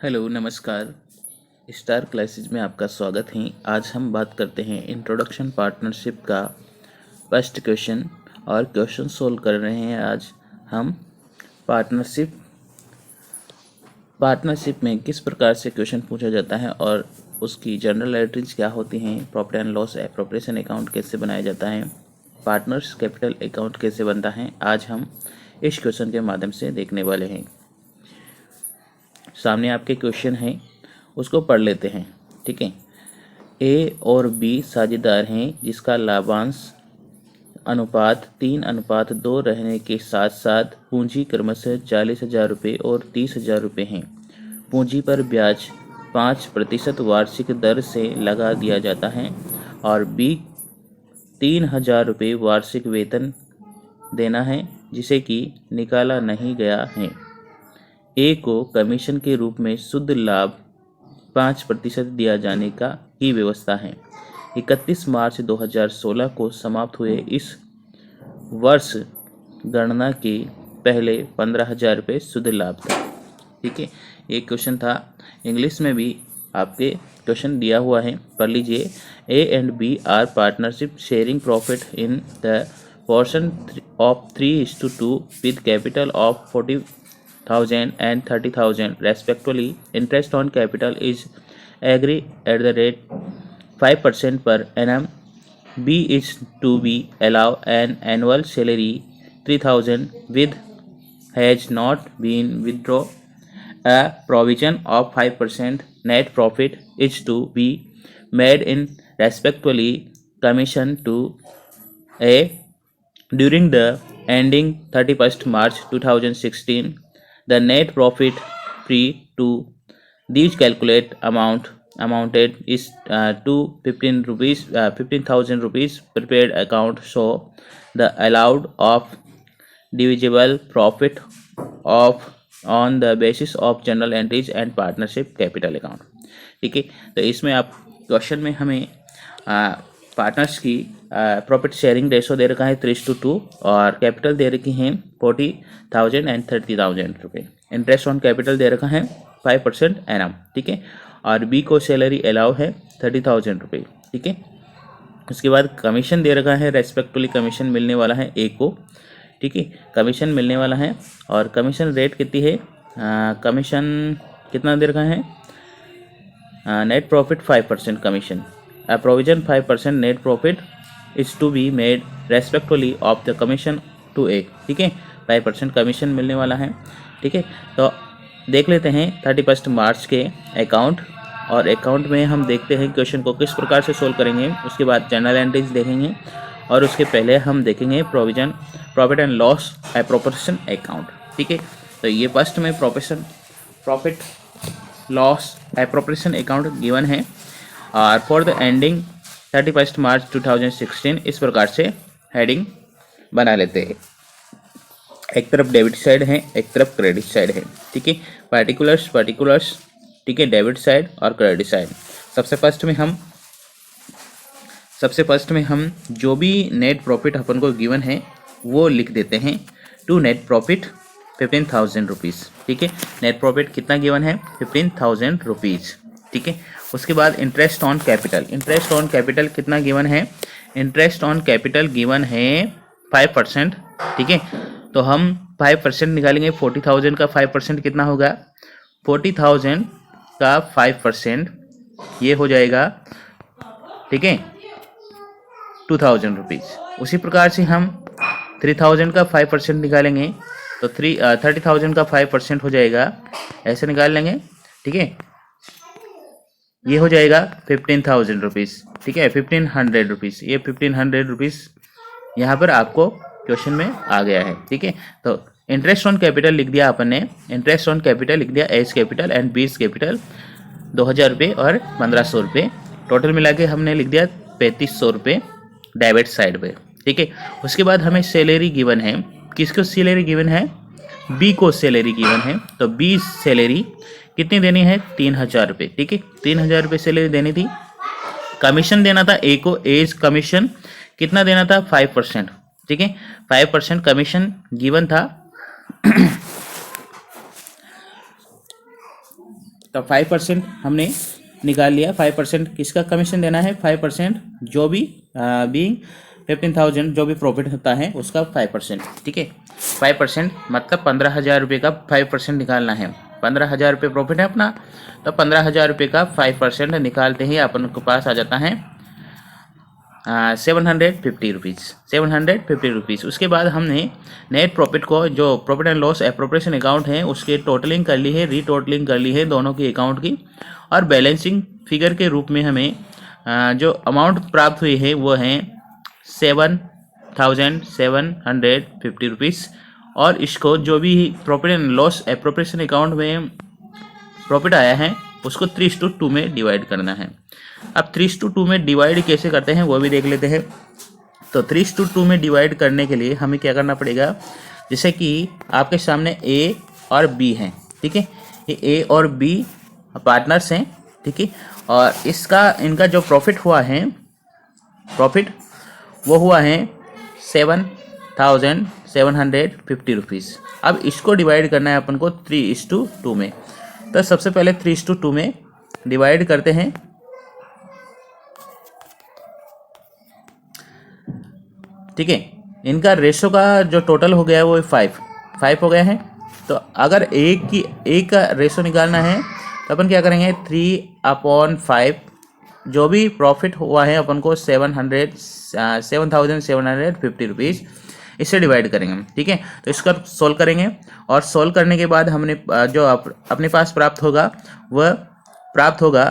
Hello नमस्कार। Star classes में आपका स्वागत है। आज हम बात करते हैं इंट्रोडक्शन पार्टनरशिप का फर्स्ट क्वेश्चन और क्वेश्चन सोल्व कर रहे हैं। आज हम पार्टनरशिप में किस प्रकार से क्वेश्चन पूछा जाता है और उसकी जनरलिटीज क्या होती हैं, profit and loss appropriation account कैसे बनाया जाता है, पार्टनर्स कैपिटल अकाउंट कैसे बनता है, आज हम इस क्वेश्चन के माध्यम से देखने वाले हैं। सामने आपके क्वेश्चन है, उसको पढ़ लेते हैं। ठीक है। ए और बी साझेदार हैं जिसका लाभांश अनुपात 3:2 रहने के साथ साथ पूंजी क्रमशः 40,000 रुपये और 30,000 रुपये हैं। पूंजी पर ब्याज 5% वार्षिक दर से लगा दिया जाता है और बी 3,000 रुपये वार्षिक वेतन देना है जिसे कि निकाला नहीं गया है। ए को कमीशन के रूप में शुद्ध लाभ 5% दिया जाने की व्यवस्था है। 31 मार्च 2016 को समाप्त हुए इस वर्ष गणना के पहले 15,000 रुपये शुद्ध लाभ था। ठीक है, ये क्वेश्चन था। इंग्लिश में भी आपके क्वेश्चन दिया हुआ है, पढ़ लीजिए। A and B are partnership sharing profit in the portion of 3:2 with capital of 40,000 and 30,000 respectively. Interest on capital is agreed at the rate 5% per annum. B is to be allowed an annual salary 3,000 with has not been withdrawn. A provision of 5% net profit is to be made in respectively commission to A during the ending 31st March 2016. The net profit pre to these calculate amounted is to 15,000 rupees prepared account. So the allowed of divisible profit of on the basis of journal entries and partnership capital account. ठीक है, तो इसमें आप question में हमें partners की profit sharing ratio दे रखा है 3:2 और कैपिटल दे रखी हैं 40,000 एंड 30,000 रुपये। इंटरेस्ट ऑन कैपिटल दे रखा है 5% एनम। ठीक है, और बी को सैलरी अलाउ है 30,000 रुपये। ठीक है, उसके बाद कमीशन दे रखा है, रेस्पेक्टिवली कमीशन मिलने वाला है ए को। ठीक है, कमीशन मिलने वाला है और कमीशन रेट कितनी है, कमीशन कितना दे रखा है, net profit 5% commission. A provision 5% net profit is to be made respectively of the commission to A। ठीक है, 5% कमीशन मिलने वाला है। ठीक है, तो देख लेते हैं 31 मार्च के अकाउंट, और अकाउंट में हम देखते हैं क्वेश्चन को किस प्रकार से सोल्व करेंगे। उसके बाद जनरल एंट्रीज देखेंगे और उसके पहले हम देखेंगे provision profit and loss appropriation account. ठीक है, तो ये फर्स्ट में profit loss appropriation account given है और फॉर द एंडिंग 31 मार्च 2016 इस प्रकार से हेडिंग बना लेते हैं। एक तरफ डेबिट साइड है, एक तरफ क्रेडिट साइड है। ठीक है, पार्टिकुलर्स ठीक है, डेबिट साइड और क्रेडिट साइड। सबसे फर्स्ट में हम जो भी नेट प्रॉफिट अपन को गिवन है वो लिख देते हैं। To net profit 15,000 rupees. ठीक है, नेट प्रॉफिट कितना गिवन है, 15,000 रुपीज़। ठीक है, उसके बाद इंटरेस्ट ऑन कैपिटल कितना गिवन है, इंटरेस्ट ऑन कैपिटल गिवन है 5%। ठीक है, तो हम 5% निकालेंगे। 40,000 का 5% कितना होगा, 40,000 का 5% ये हो जाएगा, ठीक है, 2,000 रुपीज़। उसी प्रकार से हम 3,000 का 5% निकालेंगे तो 30,000 का 5% हो जाएगा, ऐसे निकाल लेंगे। ठीक है, ये हो जाएगा 15,000 रुपीज़। ठीक है, 1,500 रुपीज़, ये 1,500 रुपीज़ यहाँ पर आपको क्वेश्चन में आ गया है। ठीक है, तो इंटरेस्ट ऑन कैपिटल लिख दिया अपन ने, इंटरेस्ट ऑन कैपिटल लिख दिया A's capital and B's capital 2,000 रुपये और 1,500 रुपये, टोटल मिला के हमने लिख दिया 3,500 रुपये डेबिट साइड पे। ठीक है, उसके बाद हमें सैलरी गिवन है, किसको सैलरी गिवन है, बी को सैलरी गिवन है। तो बी सैलरी कितनी देनी है, 3,000 रुपये। ठीक है, 3,000 रुपये सैलरी देनी थी। कमीशन देना था ए को, एज कमीशन कितना देना था, 5%। ठीक है, 5% कमीशन गिवन था तो 5% हमने निकाल लिया। 5% किसका कमीशन देना है? 5% जो भी बीइंग 15,000 जो भी प्रॉफिट होता है उसका 5%, ठीक है। 5% मतलब 15,000 रुपये का 5% निकालना है। 15,000 रुपये प्रॉफिट है अपना, तो 15,000 रुपये का 5% निकालते ही अपन के पास आ जाता है 750 रुपीज़, 750 रुपीज़। उसके बाद हमने नेट प्रॉफिट को, जो profit and loss appropriation account है, उसके टोटलिंग कर ली है, रीटोटलिंग कर ली है दोनों की अकाउंट की, और बैलेंसिंग फिगर के रूप में हमें जो अमाउंट प्राप्त हुई है वो है 7,750 रुपीज़। और इसको जो भी profit and loss appropriation account में प्रॉफिट आया है उसको 3:2 में डिवाइड करना है। अब 3:2 में डिवाइड कैसे करते हैं वो भी देख लेते हैं। तो 3:2 में डिवाइड करने के लिए हमें क्या करना पड़ेगा? जैसे कि आपके सामने ए और बी हैं, ठीक है। ये ए और बी पार्टनर्स हैं, ठीक है। और इनका जो प्रॉफिट हुआ है, प्रॉफिट वो हुआ है 7,750 रुपीज़। अब इसको डिवाइड करना है अपन को 3:2 में। तो सबसे पहले 3:2 में डिवाइड करते हैं। ठीक है, इनका रेशो का जो टोटल हो गया है वो 5 हो गया है। तो अगर एक का रेशो निकालना है तो अपन क्या करेंगे? 3/5 जो भी प्रॉफिट हुआ है अपन को 7,750 रुपीज़, इससे डिवाइड करेंगे, ठीक है। तो इसका सोल्व करेंगे, और सोल्व करने के बाद हमने जो अपने पास प्राप्त होगा वह प्राप्त होगा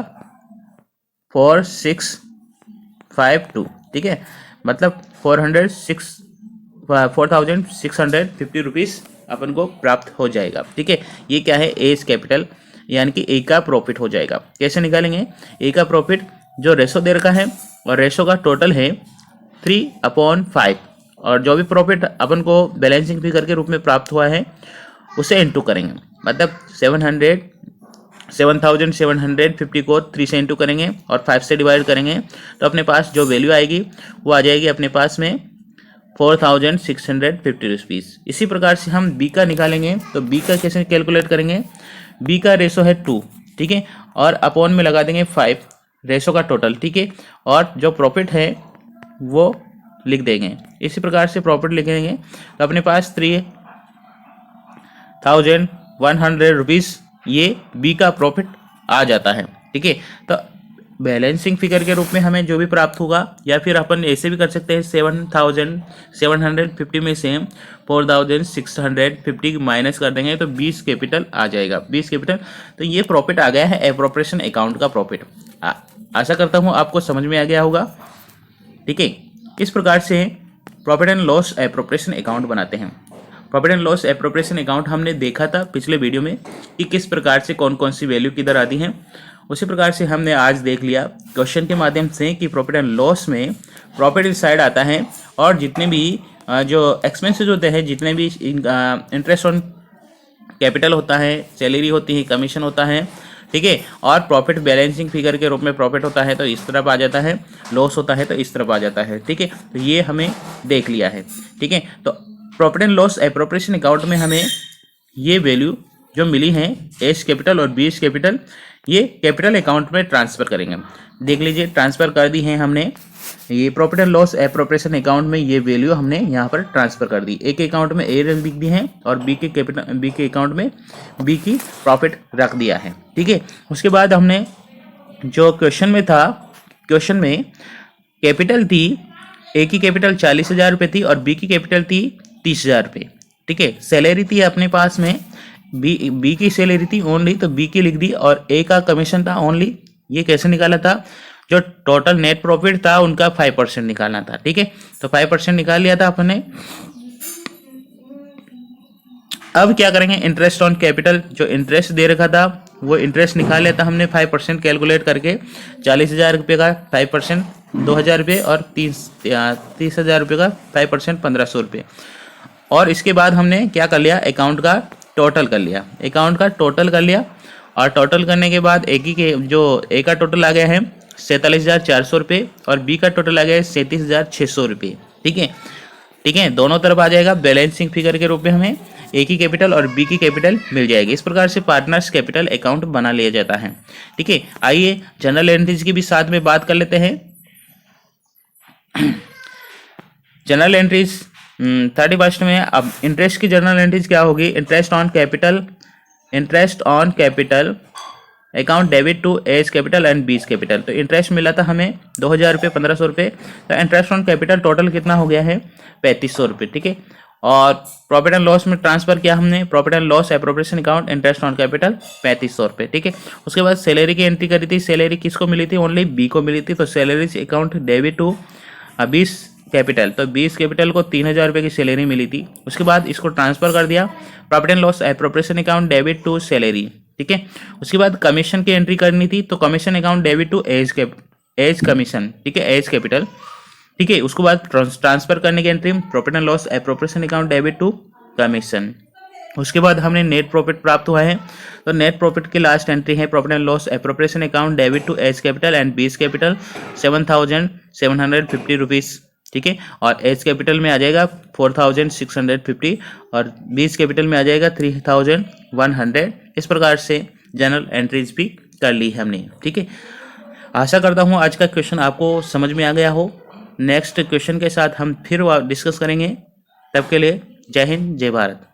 4,652, ठीक है। मतलब 4,650 रुपीज़ अपन को प्राप्त हो जाएगा, ठीक है। ये क्या है? एज कैपिटल, यानी कि ए का प्रॉफिट हो जाएगा। कैसे निकालेंगे? ए का प्रॉफिट जो रेशो दे रखा है, और रेशो का टोटल है 3/5, और जो भी प्रॉफिट अपन को बैलेंसिंग फिगर के रूप में प्राप्त हुआ है उसे इंटू करेंगे। मतलब 7,750 को 3 से इंटू करेंगे और 5 से डिवाइड करेंगे, तो अपने पास जो वैल्यू आएगी वो आ जाएगी अपने पास में 4,650 रुपीज़। इसी प्रकार से हम बी का निकालेंगे। तो बी का कैसे कैलकुलेट करेंगे? बी का रेशो है 2, ठीक है, और अपॉन में लगा देंगे 5 रेशो का टोटल, ठीक है, और जो प्रॉफिट है वो लिख देंगे। इसी प्रकार से प्रॉफिट लिखेंगे तो अपने पास 3,100 रुपीज़ ये बी का प्रॉफिट आ जाता है, ठीक है। तो बैलेंसिंग फिगर के रूप में हमें जो भी प्राप्त होगा, या फिर अपन ऐसे भी कर सकते हैं 7,750 में से 4,650 माइनस कर देंगे तो 20 कैपिटल आ जाएगा, 20 कैपिटल। तो ये प्रॉफिट आ गया है एप्रोप्रिएशन अकाउंट का प्रॉफिट। आशा करता हूँ आपको समझ में आ गया होगा, ठीक है। इस प्रकार से profit and loss appropriation account बनाते हैं। Profit and loss appropriation account हमने देखा था पिछले वीडियो में कि किस प्रकार से कौन कौन सी वैल्यू किधर आती हैं। उसी प्रकार से हमने आज देख लिया क्वेश्चन के माध्यम से कि प्रॉफिट एंड लॉस में प्रॉफिट इस साइड आता है, और जितने भी जो एक्सपेंसेस होते हैं, जितने भी इंटरेस्ट ऑन कैपिटल होता है, सैलरी होती है, कमीशन होता है, ठीक है, और प्रॉफिट बैलेंसिंग फिगर के रूप में प्रॉफिट होता है तो इस तरफ आ जाता है, लॉस होता है तो इस तरफ आ जाता है, ठीक है। तो ये हमें देख लिया है, ठीक है। तो profit and loss appropriation account में हमें ये वैल्यू जो मिली हैं एस कैपिटल और बी कैपिटल, ये कैपिटल अकाउंट में ट्रांसफ़र करेंगे। देख लीजिए, ट्रांसफ़र कर दी है हमने। ये profit and loss appropriation account में ये वैल्यू हमने यहाँ पर ट्रांसफ़र कर दी। एक अकाउंट में ए रख दी है और बी के अकाउंट में बी की प्रॉफिट रख दिया है, ठीक है। उसके बाद हमने जो क्वेश्चन में था, क्वेश्चन में कैपिटल थी, ए की कैपिटल 40,000 रुपये थी और बी की कैपिटल थी 30,000 रुपये, ठीक है। सैलरी थी अपने पास में, बी की सैलरी थी ओनली, तो बी की लिख दी, और ए का कमीशन था ओनली। ये कैसे निकाला था? जो टोटल नेट प्रॉफिट था उनका 5% निकालना था, ठीक है। तो 5% निकाल लिया था अपने। अब क्या करेंगे? इंटरेस्ट ऑन कैपिटल, जो इंटरेस्ट दे रखा था वो इंटरेस्ट निकाल लिया था हमने 5% कैलकुलेट करके। 40,000 रुपये का 5% 2,000 रुपये, और 30,000 रुपये का 5% 1,500 रुपये। और इसके बाद हमने क्या कर लिया? अकाउंट का टोटल कर लिया, अकाउंट का टोटल कर लिया, और टोटल करने के बाद ए का टोटल आ गया है 47,400 रुपये, और बी का टोटल आ गया है 37,600 रुपये, ठीक है, ठीक है। दोनों तरफ आ जाएगा बैलेंसिंग फिगर के रूप में हमें ए की कैपिटल और बी की कैपिटल मिल जाएगी। इस प्रकार से पार्टनर्स कैपिटल अकाउंट बना लिया जाता है। ठीक है, आइए जनरल एंट्रीज की भी साथ में बात कर लेते हैं। जनरल एंट्रीज 31 में अब इंटरेस्ट की जनरल एंट्रीज क्या होगी? Interest on capital account debit to A's capital and B's capital. तो इंटरेस्ट मिला था हमें 2000 रुपये, 1500 रुपये। तो इंटरेस्ट ऑन कैपिटल टोटल कितना हो गया है? 3500 रुपये। ठीक है, और प्रॉफिट एंड लॉस में ट्रांसफर किया हमने, profit and loss appropriation account interest on capital 3500 रुपये। ठीक है, उसके बाद सैलरी की एंट्री करी थी। सैलरी किसको मिली थी? ओनली बी को मिली थी। तो salary account debit to 20 capital. तो 20 कैपिटल को 3000 रुपये की सैलरी मिली थी। उसके बाद इसको ट्रांसफर कर दिया, profit and loss appropriation account debit to salary. ठीक है, उसके बाद कमीशन की एंट्री करनी थी। तो commission account debit to A's commission. ठीक है, एज कैपिटल। ठीक है, उसके बाद ट्रांसफर करने की entry profit and loss appropriation account debit to commission. उसके बाद हमने नेट प्रॉफिट प्राप्त हुआ है। तो नेट प्रॉफिट की लास्ट एंट्री है profit and loss appropriation account debit to A's capital and B's capital 7750 rupees. ठीक है, और एज कैपिटल में आ जाएगा 4650 और बीज कैपिटल में आ जाएगा 3100। इस प्रकार से जनरल एंट्रीज भी कर ली हमने। ठीक है, आशा करता हूँ आज का क्वेश्चन आपको समझ में आ गया हो। नेक्स्ट क्वेश्चन के साथ हम फिर डिस्कस करेंगे। तब के लिए जय हिंद, जय भारत।